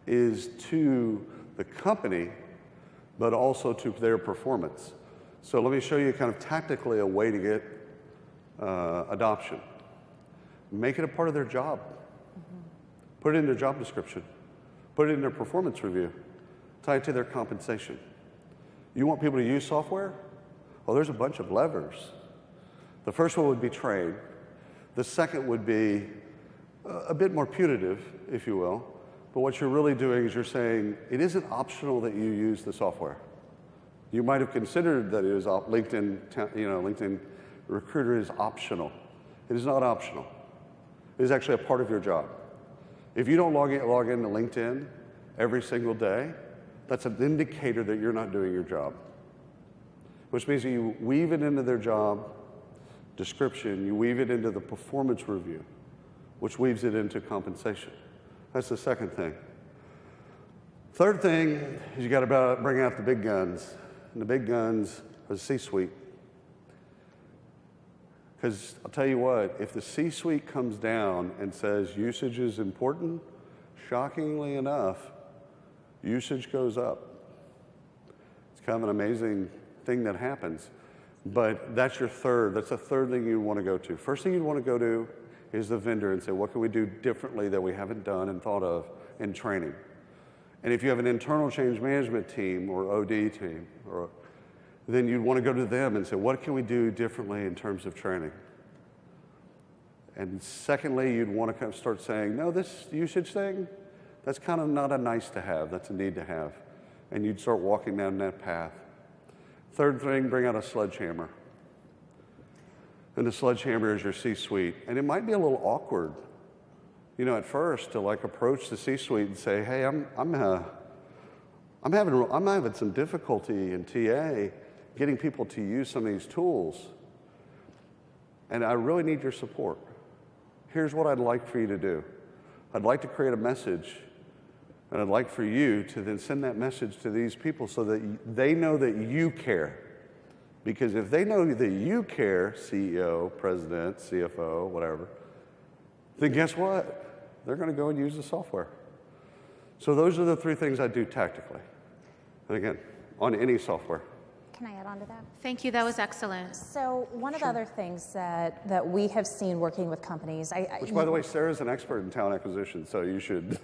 is to the company, but also to their performance. So let me show you kind of tactically a way to get adoption. Make it a part of their job. Put it in their job description. Put it in their performance review. Tie it to their compensation. You want people to use software? Well, there's a bunch of levers. The first one would be train. The second would be a bit more punitive, if you will. But what you're really doing is you're saying it isn't optional that you use the software. You might have considered that it is LinkedIn Recruiter is optional. It is not optional. It is actually a part of your job. If you don't log into LinkedIn every single day, that's an indicator that you're not doing your job. Which means that you weave it into their job description, you weave it into the performance review, which weaves it into compensation. That's the second thing. Third thing is you got to bring out the big guns. And the big guns are the C-suite. Because I'll tell you what, if the C-suite comes down and says usage is important, shockingly enough, usage goes up. It's kind of an amazing thing that happens. But that's the third thing you want to go to. First thing you want to go to is the vendor and say, what can we do differently that we haven't done and thought of in training? And if you have an internal change management team or OD team, then you'd want to go to them and say, what can we do differently in terms of training? And secondly, you'd want to kind of start saying, no, this usage thing, that's kind of not a nice to have, that's a need to have. And you'd start walking down that path. Third thing, bring out a sledgehammer. And the sledgehammer is your C-suite. And it might be a little awkward, at first to approach the C-suite and say, hey, I'm having some difficulty in TA getting people to use some of these tools. And I really need your support. Here's what I'd like for you to do. I'd like to create a message, and I'd like for you to then send that message to these people so that they know that you care. Because if they know that you care, CEO, president, CFO, whatever, then guess what? They're going to go and use the software. So those are the three things I do tactically. And again, on any software. Can I add on to that? Thank you, that was excellent. So one of the other things that we have seen working with companies... Which, by the way, Sarah's an expert in talent acquisition, so you should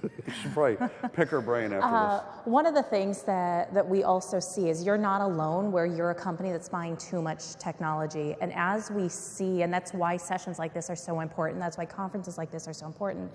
probably pick her brain after this. One of the things that we also see is you're not alone where you're a company that's buying too much technology. And as we see, and that's why sessions like this are so important, that's why conferences like this are so important,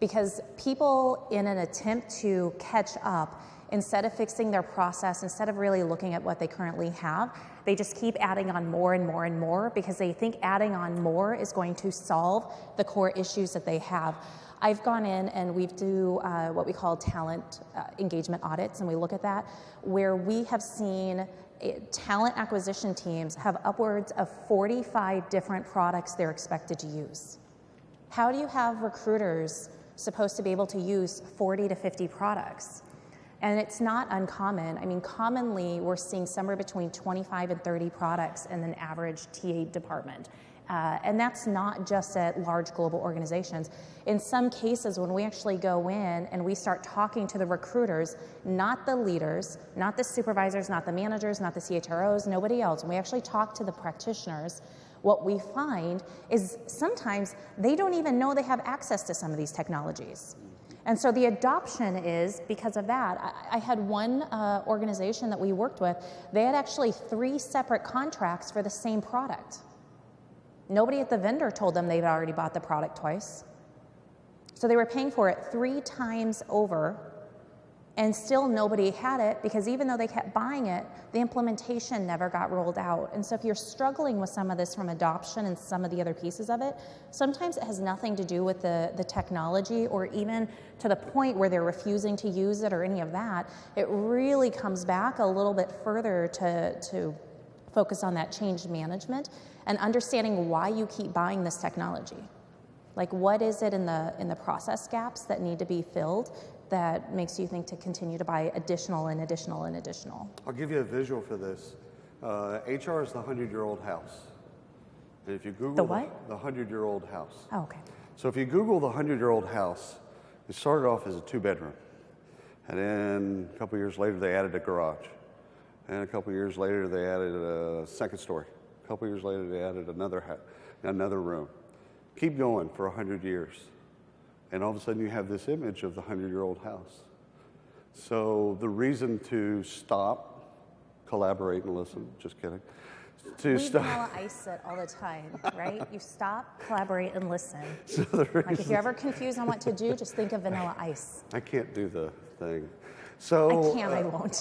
because people, in an attempt to catch up, instead of fixing their process, instead of really looking at what they currently have, they just keep adding on more and more and more because they think adding on more is going to solve the core issues that they have. I've gone in and we do what we call talent engagement audits, and we look at that, where we have seen talent acquisition teams have upwards of 45 different products they're expected to use. How do you have recruiters supposed to be able to use 40 to 50 products? And it's not uncommon. I mean, commonly we're seeing somewhere between 25 and 30 products in an average TA department. And that's not just at large global organizations. In some cases, when we actually go in and we start talking to the recruiters, not the leaders, not the supervisors, not the managers, not the CHROs, nobody else, when we actually talk to the practitioners, what we find is sometimes they don't even know they have access to some of these technologies. And so the adoption is because of that. I had one organization that we worked with, they had actually 3 separate contracts for the same product. Nobody at the vendor told them they'd already bought the product twice. So they were paying for it 3 times over And still nobody had it because even though they kept buying it, the implementation never got rolled out. And so if you're struggling with some of this from adoption and some of the other pieces of it, sometimes it has nothing to do with the technology or even to the point where they're refusing to use it or any of that. It really comes back a little bit further to focus on that change management and understanding why you keep buying this technology. Like, what is it in the process gaps that need to be filled that makes you think to continue to buy additional and additional and additional? I'll give you a visual for this. HR is the 100-year-old house. And if you Google the what? The 100-year-old house. Oh, okay. So if you Google the 100-year-old house, it started off as a 2-bedroom. And then a couple years later, they added a garage. And a couple years later, they added a second story. A couple years later, they added another room. Keep going for 100 years. And all of a sudden you have this image of the 100-year-old house. So the reason to stop, collaborate and listen, just kidding. We vanilla ice it all the time, right? You stop, collaborate, and listen. So like if you're ever confused on what to do, just think of vanilla ice. I can't do the thing. So I can't, I won't.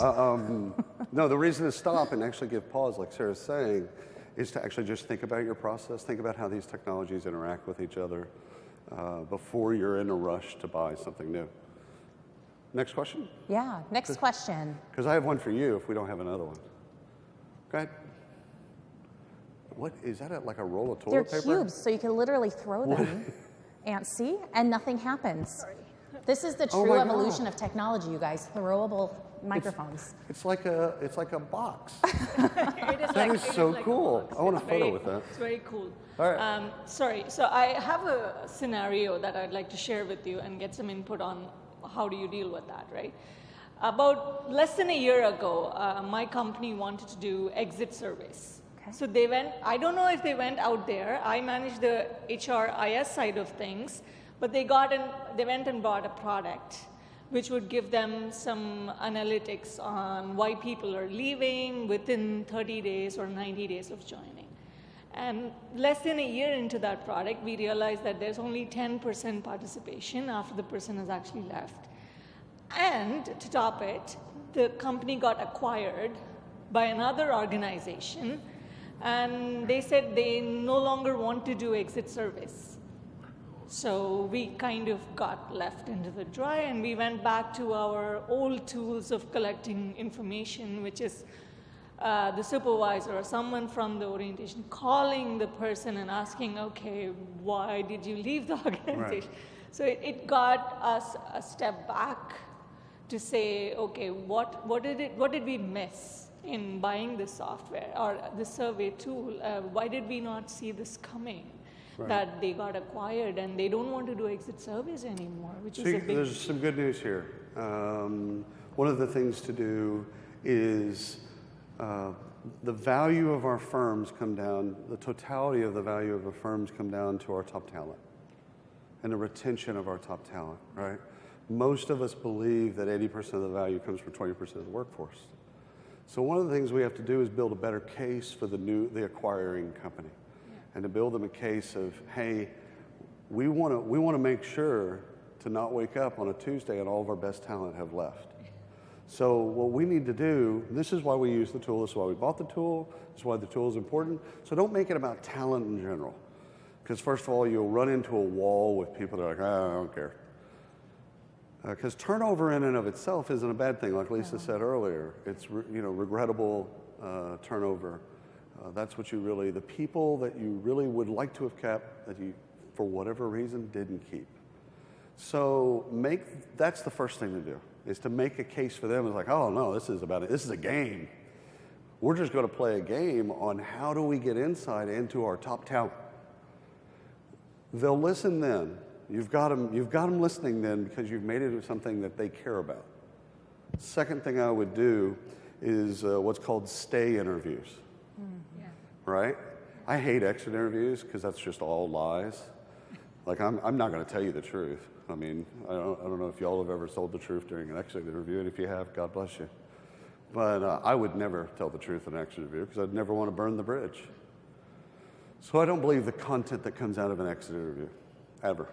No, the reason to stop and actually give pause, like Sarah's saying, is to actually just think about your process, think about how these technologies interact with each other, before you're in a rush to buy something new. Next question? Yeah, next question. Because I have one for you if we don't have another one. Go ahead. What, is that like a roll of toilet paper? They're cubes, so you can literally throw them, see, and nothing happens. Sorry. This is the true evolution of technology, you guys, throwable microphones. It's like a box. It is That is so cool. I want a photo with that. It's very cool. All right. Sorry, so I have a scenario that I'd like to share with you and get some input on how do you deal with that, right? About less than a year ago, my company wanted to do exit surveys. Okay. So they went, I don't know if they went out there. I manage the HRIS side of things, but they went and bought a product which would give them some analytics on why people are leaving within 30 days or 90 days of joining. And less than a year into that product, we realized that there's only 10% participation after the person has actually left. And to top it, the company got acquired by another organization, and they said they no longer want to do exit surveys. So we kind of got left into the dry, and we went back to our old tools of collecting information, which is the supervisor or someone from the orientation calling the person and asking, okay, why did you leave the organization? Right. So it got us a step back to say, okay, what did we miss in buying this software or the survey tool? Why did we not see this coming? Right. That they got acquired and they don't want to do exit surveys anymore, which is a big... There's some good news here. One of the things to do is the value of our firms come down, the totality of the value of the firms come down to our top talent and the retention of our top talent, right? Most of us believe that 80% of the value comes from 20% of the workforce. So one of the things we have to do is build a better case for the acquiring company. And to build them a case of, hey, we want to make sure to not wake up on a Tuesday and all of our best talent have left. So what we need to do, this is why we use the tool, this is why we bought the tool, this is why the tool is important. So don't make it about talent in general. Because first of all, you'll run into a wall with people that are like, I don't care. Because turnover in and of itself isn't a bad thing, like Lisa said earlier. It's regrettable turnover. That's what the people that you really would like to have kept that you, for whatever reason, didn't keep. So that's the first thing to do, is to make a case for them. It's like, oh no, this is a game. We're just going to play a game on how do we get insight into our top talent. They'll listen then. You've got them listening then because you've made it something that they care about. Second thing I would do is what's called stay interviews. Right? I hate exit interviews because that's just all lies. Like I'm not going to tell you the truth. I mean, I don't know if y'all have ever told the truth during an exit interview, and if you have, God bless you. But I would never tell the truth in an exit interview because I'd never want to burn the bridge. So I don't believe the content that comes out of an exit interview, ever.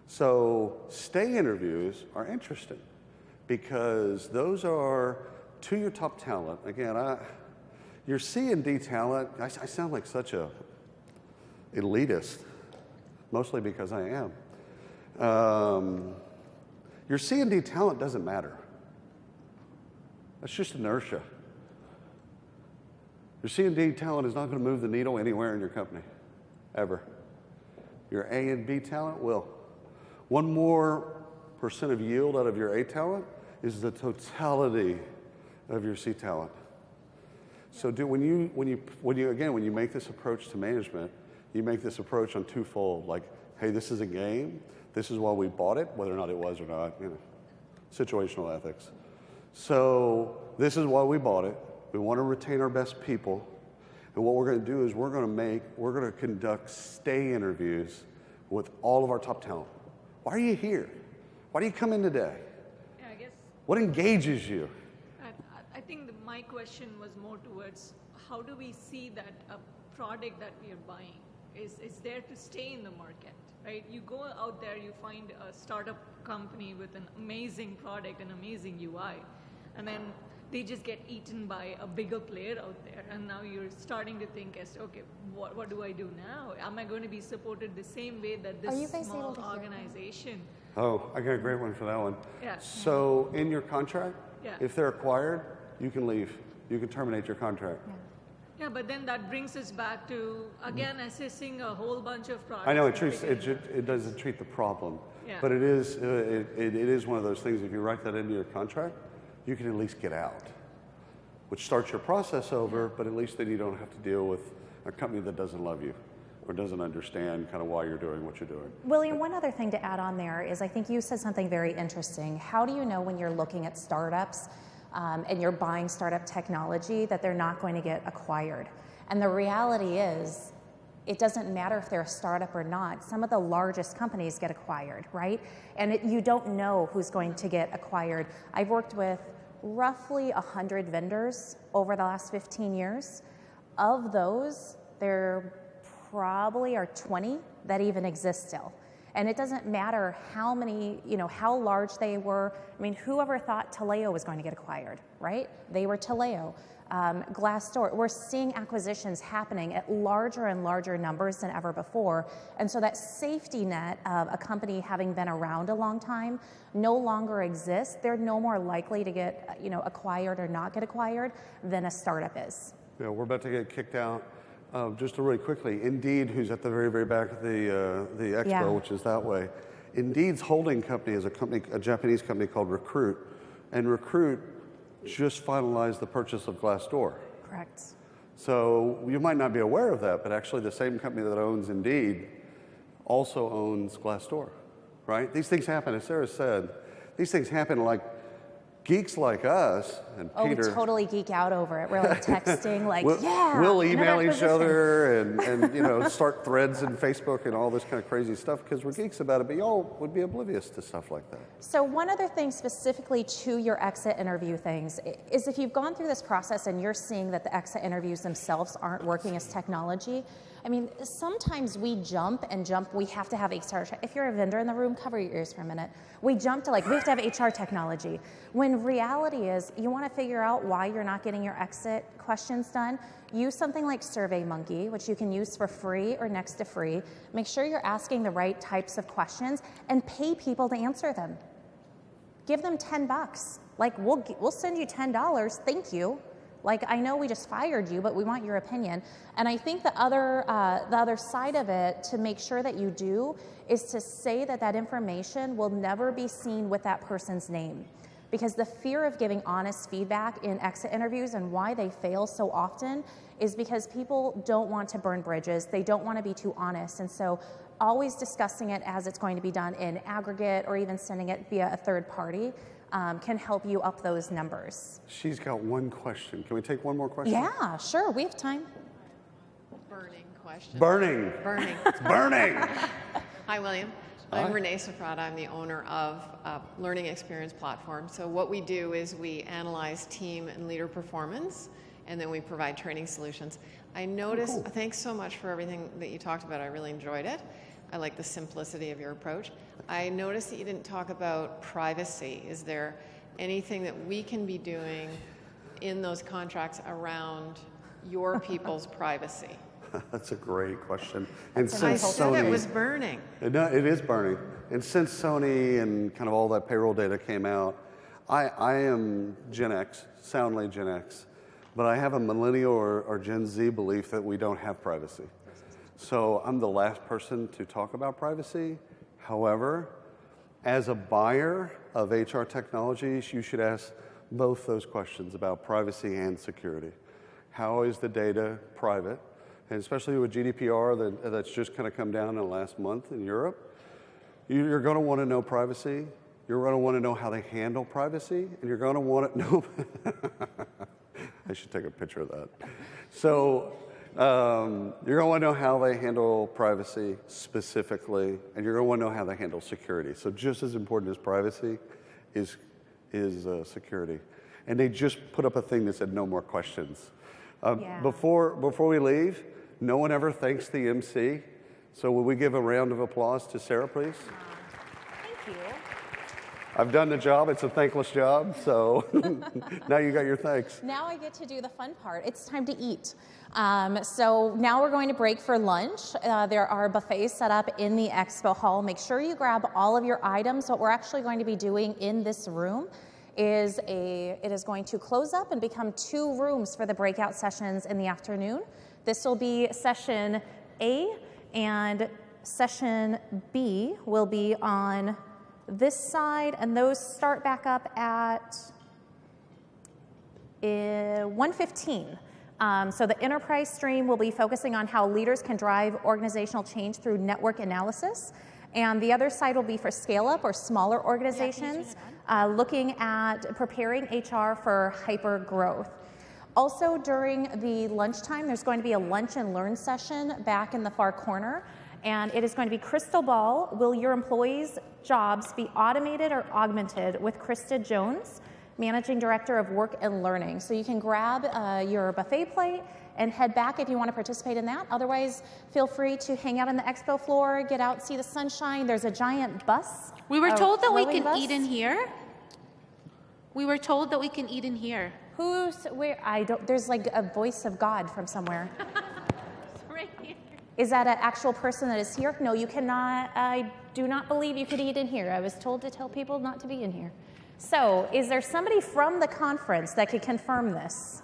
So stay interviews are interesting because those are to your top talent. Again, your C&D talent, I sound like such a elitist, mostly because I am. Your C&D talent doesn't matter. That's just inertia. Your C&D talent is not going to move the needle anywhere in your company, ever. Your A and B talent will. 1% more of yield out of your A talent is the totality of your C talent. So when you make this approach to management, you make this approach on twofold. Like, hey, this is a game. This is why we bought it, whether or not it was or not. Situational ethics. So this is why we bought it. We want to retain our best people. And what we're going to do is we're going to conduct stay interviews with all of our top talent. Why are you here? Why do you come in today? Yeah, I guess. What engages you? I think my question was more towards how do we see that a product that we are buying is there to stay in the market, right? You go out there, you find a startup company with an amazing product, an amazing UI, and then they just get eaten by a bigger player out there, and now you're starting to think as, okay, what do I do now? Am I going to be supported the same way that this small organization? Oh, I got a great one for that one. Yeah. So in your contract, yeah. if they're acquired, you can leave. You can terminate your contract. Yeah, but then that brings us back to, again, assessing a whole bunch of products. I know it doesn't treat the problem, yeah. but it is one of those things. If you write that into your contract, you can at least get out, which starts your process over. But at least then you don't have to deal with a company that doesn't love you or doesn't understand kind of why you're doing what you're doing. William, one other thing to add on there is I think you said something very interesting. How do you know when you're looking at startups and you're buying startup technology that they're not going to get acquired? And the reality is, it doesn't matter if they're a startup or not. Some of the largest companies get acquired, right? And you don't know who's going to get acquired. I've worked with roughly 100 vendors over the last 15 years. Of those, there probably are 20 that even exist still. And it doesn't matter how many, how large they were. I mean, whoever thought Taleo was going to get acquired, right? They were Taleo. Glassdoor, we're seeing acquisitions happening at larger and larger numbers than ever before. And so that safety net of a company having been around a long time no longer exists. They're no more likely to get, acquired or not get acquired than a startup is. Yeah, we're about to get kicked out. Just really quickly, Indeed, who's at the very, very back of the expo, which is that way. Indeed's holding company is a Japanese company called Recruit, and Recruit just finalized the purchase of Glassdoor. Correct. So you might not be aware of that, but actually the same company that owns Indeed also owns Glassdoor, right? These things happen, as Sarah said, these things happen like geeks like us and Peter. We totally geek out over it. We're like texting, like, we'll email each other and start threads in Facebook and all this kind of crazy stuff because we're geeks about it, but y'all would be oblivious to stuff like that. So one other thing specifically to your exit interview things is if you've gone through this process and you're seeing that the exit interviews themselves aren't working as technology, I mean, sometimes we jump, we have to have HR. If you're a vendor in the room, cover your ears for a minute. We jump to we have to have HR technology. When reality is, you want to figure out why you're not getting your exit questions done, use something like SurveyMonkey, which you can use for free or next to free. Make sure you're asking the right types of questions and pay people to answer them. Give them $10. We'll send you $10, thank you. I know we just fired you, but we want your opinion. And I think the other side of it to make sure that you do is to say that information will never be seen with that person's name. Because the fear of giving honest feedback in exit interviews and why they fail so often is because people don't want to burn bridges. They don't want to be too honest. And so always discussing it as it's going to be done in aggregate or even sending it via a third party can help you up those numbers. She's got one question. Can we take one more question? Yeah, sure. We have time. Burning question. Burning. Burning. It's burning. Hi, William. I'm Renee Safrata. I'm the owner of Learning Experience Platform. So what we do is we analyze team and leader performance, and then we provide training solutions. I noticed, thanks so much for everything that you talked about. I really enjoyed it. I like the simplicity of your approach. I noticed that you didn't talk about privacy. Is there anything that we can be doing in those contracts around your people's privacy? That's a great question. And I since said Sony, it was burning. No, it is burning. And since Sony and kind of all that payroll data came out, I am Gen X, soundly Gen X, but I have a millennial or Gen Z belief that we don't have privacy. So I'm the last person to talk about privacy. However, as a buyer of HR technologies, you should ask both those questions about privacy and security. How is the data private? And especially with GDPR that's just kind of come down in the last month in Europe, you're going to want to know privacy. You're going to want to know how they handle privacy, and you're going to want to know. I should take a picture of that. So you're going to want to know how they handle privacy specifically, and you're going to want to know how they handle security. So just as important as privacy is security. And they just put up a thing that said no more questions. Before we leave, no one ever thanks the MC. So will we give a round of applause to Sarah, please? Thank you. I've done the job. It's a thankless job, so now you got your thanks. Now I get to do the fun part. It's time to eat. So now we're going to break for lunch. There are buffets set up in the expo hall. Make sure you grab all of your items. What we're actually going to be doing in this room is it is going to close up and become 2 rooms for the breakout sessions in the afternoon. This will be session A, and session B will be on this side, and those start back up at 1:15. So the enterprise stream will be focusing on how leaders can drive organizational change through network analysis. And the other side will be for scale-up or smaller organizations, looking at preparing HR for hyper-growth. Also, during the lunchtime, there's going to be a lunch and learn session back in the far corner. And it is going to be Crystal Ball, will your employees' jobs be automated or augmented, with Krista Jones, Managing Director of Work and Learning. So you can grab your buffet plate and head back if you want to participate in that. Otherwise, feel free to hang out on the expo floor, get out, see the sunshine. There's a giant bus. We were told that we can bus. eat in here. We were told that we can eat in here. Where? I don't, there's like a voice of God from somewhere. Right here. Is that an actual person that is here? No, you cannot. I do not believe you could eat in here. I was told to tell people not to be in here. So, is there somebody from the conference that could confirm this?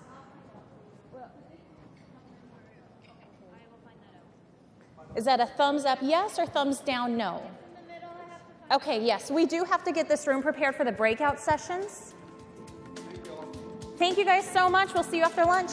Is that a thumbs up yes or thumbs down no? Okay, yes, we do have to get this room prepared for the breakout sessions. Thank you guys so much. We'll see you after lunch.